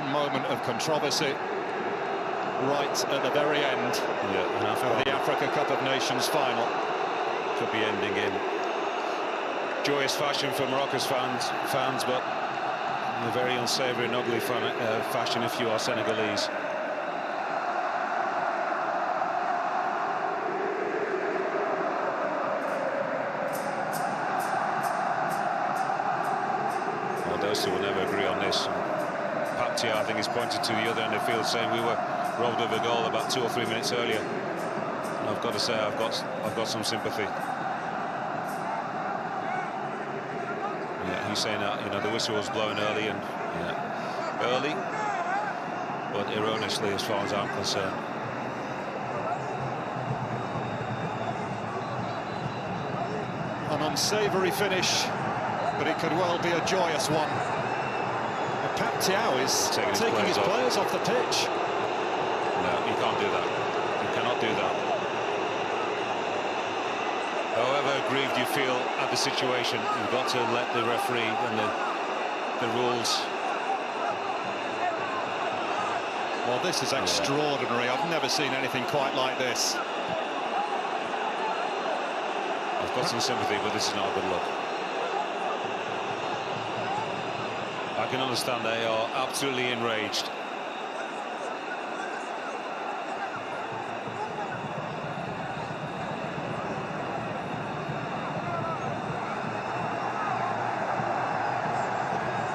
one moment of controversy right at the very end of the Africa Cup of Nations final. Could be ending in joyous fashion for Morocco's fans, but in a very unsavoury and ugly fashion if you are Senegalese. Well, those two will never agree on this. Paptia, I think, is pointed to the other end of the field, saying we were robbed of a goal about 2 or 3 minutes earlier. And I've got to say, I've got some sympathy. Yeah, he's saying that, you know, the whistle was blown early, and early, but erroneously as far as I'm concerned. An unsavoury finish, but it could well be a joyous one. Paptia is taking his players off the pitch. No, you can't do that. You cannot do that. However aggrieved you feel at the situation, you've got to let the referee and the rules. Well, this is extraordinary. I've never seen anything quite like this. I've got some sympathy, but this is not a good look. I can understand they are absolutely enraged.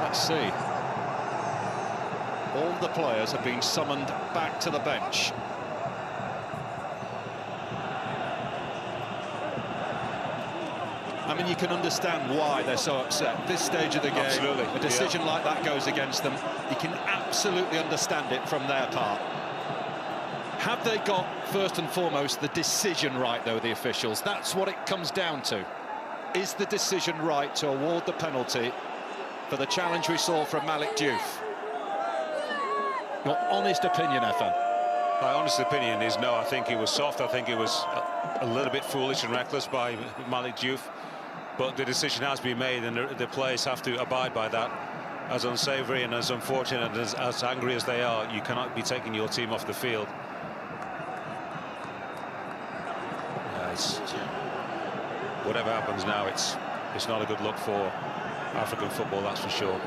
Let's see. All the players have been summoned back to the bench. I mean, you can understand why they're so upset. This stage of the game, a decision like that goes against them. You can absolutely understand it from their part. Have they got, first and foremost, the decision right, though, the officials? That's what it comes down to. Is the decision right to award the penalty for the challenge we saw from Malik Diouf? Your honest opinion, Efan? My honest opinion is no. I think it was soft. I think it was a little bit foolish and reckless by Malik Diouf. But the decision has been made, and the players have to abide by that. As unsavoury and as unfortunate and as angry as they are, you cannot be taking your team off the field. Whatever happens now, it's not a good look for African football, that's for sure.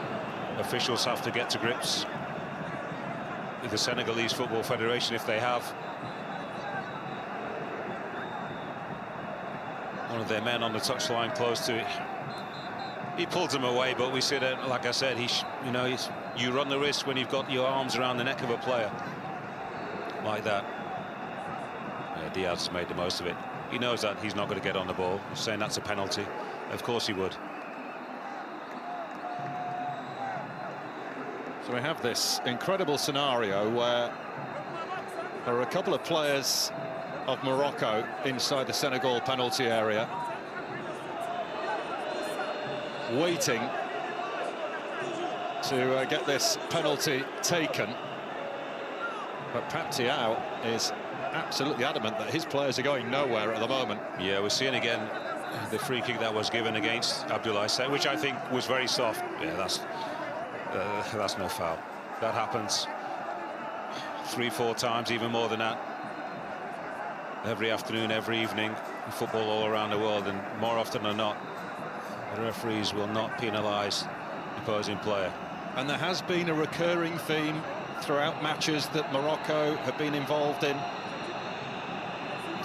Officials have to get to grips with the Senegalese Football Federation if they have. One of their men on the touchline close to it. He pulled him away, but we see that, like I said, you run the risk when you've got your arms around the neck of a player like that. Yeah, Diaz made the most of it. He knows that he's not going to get on the ball. He's saying that's a penalty. Of course he would. So we have this incredible scenario where there are a couple of players of Morocco inside the Senegal penalty area, waiting to get this penalty taken. But Paptia is absolutely adamant that his players are going nowhere at the moment. Yeah, we're seeing again the free kick that was given against Abdoulaye Seck, which I think was very soft. Yeah, that's no foul. That happens 3-4 times, even more than that, every afternoon, every evening in football all around the world, and more often than not, the referees will not penalise the opposing player. And there has been a recurring theme throughout matches that Morocco have been involved in,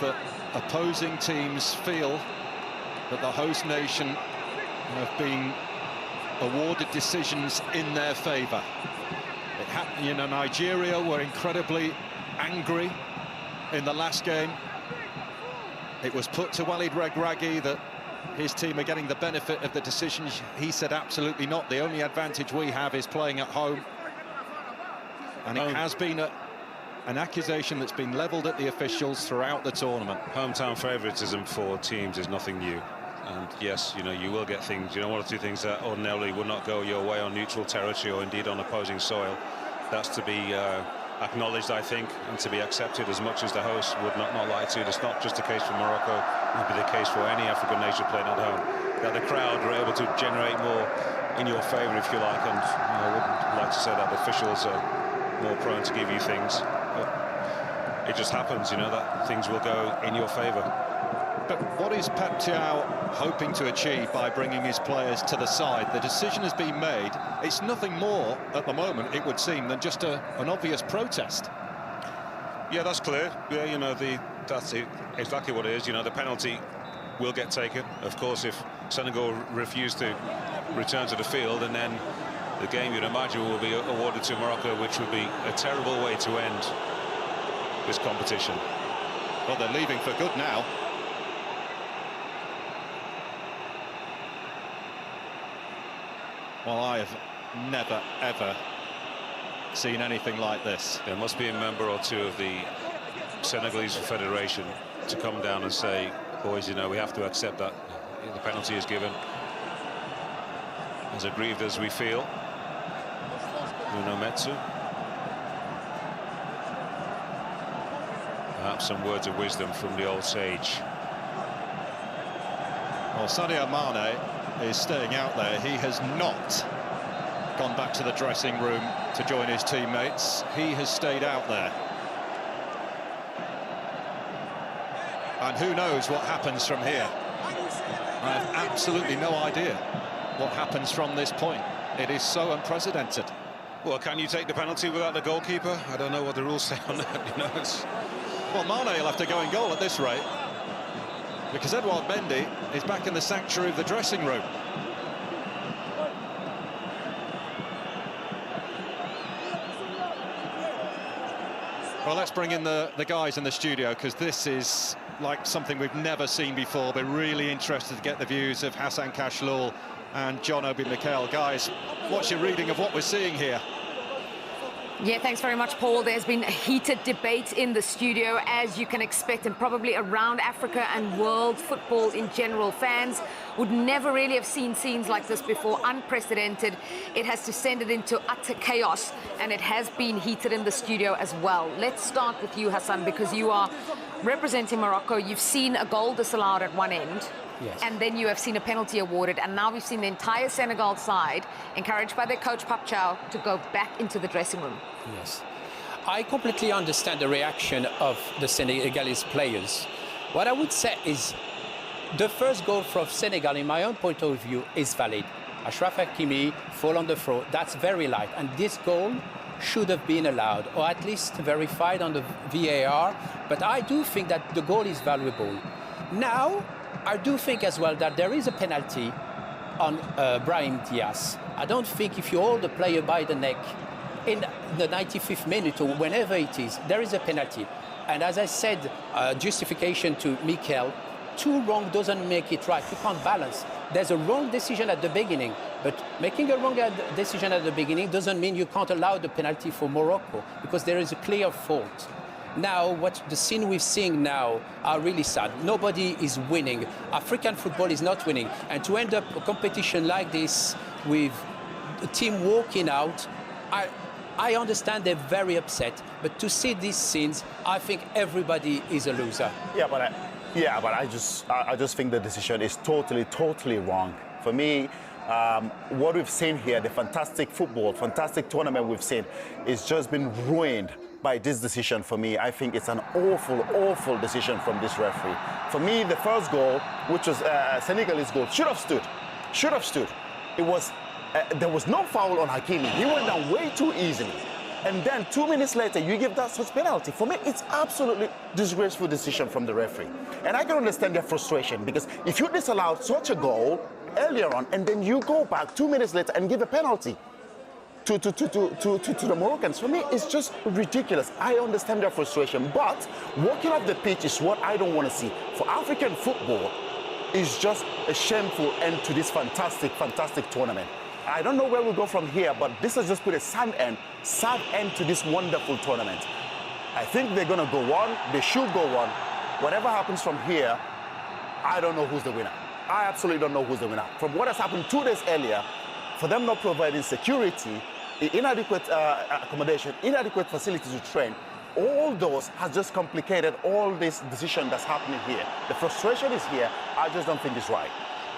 that opposing teams feel that the host nation have been awarded decisions in their favour. It happened, you know, Nigeria were incredibly angry in the last game. It was put to Walid Regragui that his team are getting the benefit of the decisions. He said absolutely not. The only advantage we have is playing at home. And it has been an accusation that's been levelled at the officials throughout the tournament. Hometown favouritism for teams is nothing new. And yes, you know, you will get things, you know, one or two things that ordinarily would not go your way on neutral territory or indeed on opposing soil. That's to be acknowledged, I think, and to be accepted, as much as the host would not like to. It's not just the case for Morocco, it would be the case for any African nation playing at home, that the crowd were able to generate more in your favour, if you like, and I wouldn't like to say that officials are more prone to give you things, but it just happens, you know, that things will go in your favour. But what is Pep Thiaw hoping to achieve by bringing his players to the side? The decision has been made. It's nothing more at the moment, it would seem, than just an obvious protest. Yeah, that's clear. Yeah, you know, that's exactly what it is. You know, the penalty will get taken. Of course, if Senegal refuse to return to the field, and then the game, you'd imagine, will be awarded to Morocco, which would be a terrible way to end this competition. Well, they're leaving for good now. Well, I have never, ever seen anything like this. There must be a member or two of the Senegalese Federation to come down and say, boys, you know, we have to accept that the penalty is given. As aggrieved as we feel. Nuno Metsu. Perhaps some words of wisdom from the old sage. Well, Sadio Mane is staying out there. He has not gone back to the dressing room to join his teammates. He has stayed out there. And who knows what happens from here. I have absolutely no idea what happens from this point. It is so unprecedented. Well, can you take the penalty without the goalkeeper? I don't know what the rules say on that, you know. Well, Mane will have to go in goal at this rate, because Edouard Mendy is back in the sanctuary of the dressing room. Well, let's bring in the guys in the studio, because this is like something we've never seen before. We're really interested to get the views of Hassan Kashlul and John Obi Mikel. Guys, what's your reading of what we're seeing here? Yeah, thanks very much, Paul. There's been a heated debate in the studio, as you can expect, and probably around Africa and world football in general. Fans would never really have seen scenes like this before. Unprecedented. It has descended into utter chaos, and it has been heated in the studio as well. Let's start with you, Hassan, because you are representing Morocco. You've seen a goal disallowed at one end. Yes. And then you have seen a penalty awarded, and now we've seen the entire Senegal side, encouraged by their coach Pep Thiaw, to go back into the dressing room. Yes. I completely understand the reaction of the Senegalese players. What I would say is the first goal from Senegal, in my own point of view, is valid. Achraf Hakimi fall on the floor. That's very light. And this goal should have been allowed, or at least verified on the VAR. But I do think that the goal is valuable. Now, I do think as well that there is a penalty on Brahim Diaz. I don't think if you hold the player by the neck in the 95th minute or whenever it is, there is a penalty. And as I said, justification to Mikel, too wrong doesn't make it right. You can't balance. There's a wrong decision at the beginning, but making a wrong decision at the beginning doesn't mean you can't allow the penalty for Morocco, because there is a clear fault. Now, what the scene we're seeing now are really sad. Nobody is winning. African football is not winning. And to end up a competition like this with a team walking out, I understand they're very upset. But to see these scenes, I think everybody is a loser. Yeah, but I just think the decision is totally wrong. For me, what we've seen here, the fantastic football, fantastic tournament we've seen, is just been ruined by this decision. For me, I think it's an awful decision from this referee. For me, the first goal, which was Senegalese goal, should have stood. It was there was no foul on Hakimi. He went down way too easily. And then 2 minutes later, you give that such penalty. For me, it's absolutely disgraceful decision from the referee. And I can understand their frustration, because if you disallowed such a goal earlier on, and then you go back 2 minutes later and give a penalty to the Moroccans, for me, it's just ridiculous. I understand their frustration, but walking off the pitch is what I don't want to see. For African football, it's just a shameful end to this fantastic tournament. I don't know where we go from here, but this has just put a sad end to this wonderful tournament. I think they're going to go on. They should go on. Whatever happens from here, I don't know who's the winner. I absolutely don't know who's the winner. From what has happened 2 days earlier, for them not providing security, inadequate accommodation, inadequate facilities to train, all those has just complicated all this decision that's happening here. The frustration is here. I just don't think it's right.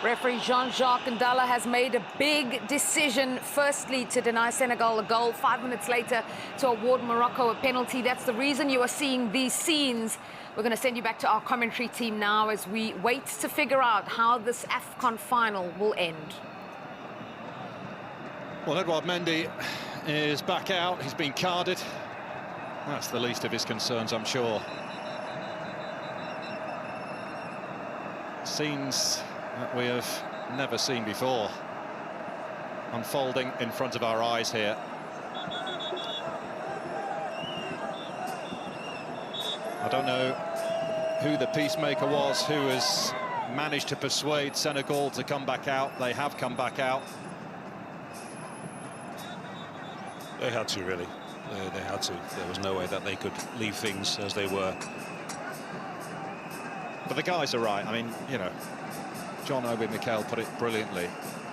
Referee Jean-Jacques Ndala has made a big decision. Firstly, to deny Senegal a goal. 5 minutes later, to award Morocco a penalty. That's the reason you are seeing these scenes. We're going to send you back to our commentary team now as we wait to figure out how this AFCON final will end. Well, Edouard Mendy is back out. He's been carded. That's the least of his concerns, I'm sure. Scenes that we have never seen before unfolding in front of our eyes here. I don't know who the peacemaker was who has managed to persuade Senegal to come back out. They have come back out. They had to, really. They had to. There was no way that they could leave things as they were. But the guys are right. I mean, you know, John Obi Mikel put it brilliantly.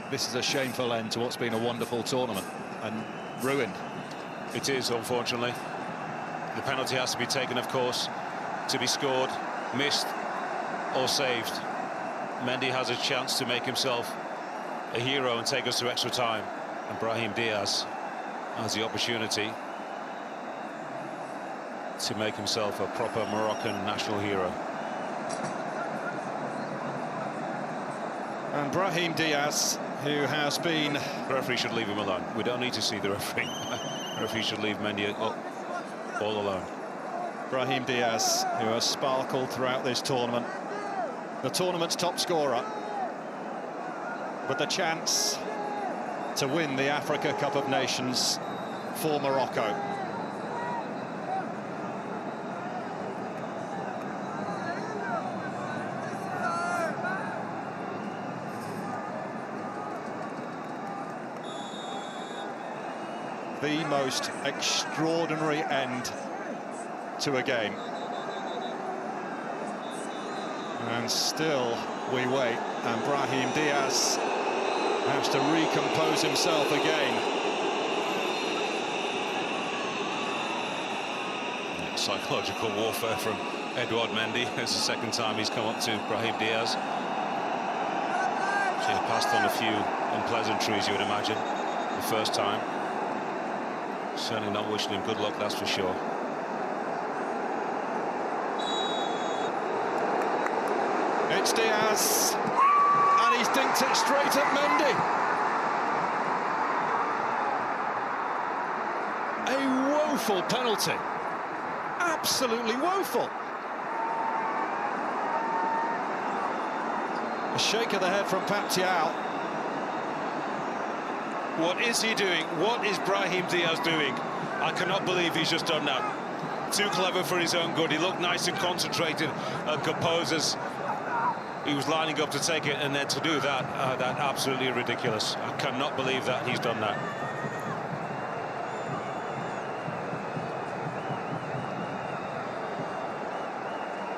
This is a shameful end to what's been a wonderful tournament and ruined. It is, unfortunately. The penalty has to be taken, of course, to be scored, missed or saved. Mendy has a chance to make himself a hero and take us to extra time. And Brahim Diaz has the opportunity to make himself a proper Moroccan national hero. And Brahim Diaz, who has been... The referee should leave him alone. We don't need to see the referee. The referee should leave Mendy all alone. Brahim Diaz, who has sparkled throughout this tournament. The tournament's top scorer, with the chance to win the Africa Cup of Nations for Morocco. The most extraordinary end to a game. And still we wait, and Brahim Diaz has to recompose himself again. Psychological warfare from Edouard Mendy. It's the second time he's come up to Brahim Diaz. She had passed on a few unpleasantries, you would imagine, the first time. Certainly not wishing him good luck, that's for sure. It's Diaz, and he's dinked it straight at Mendy. A woeful penalty. Absolutely woeful. A shake of the head from Pap Thiaw. What is he doing? What is Brahim Diaz doing? I cannot believe he's just done that. Too clever for his own good. He looked nice and concentrated and composed as he was lining up to take it, and then to do that, that's absolutely ridiculous. I cannot believe that he's done that.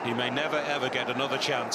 He may never, ever get another chance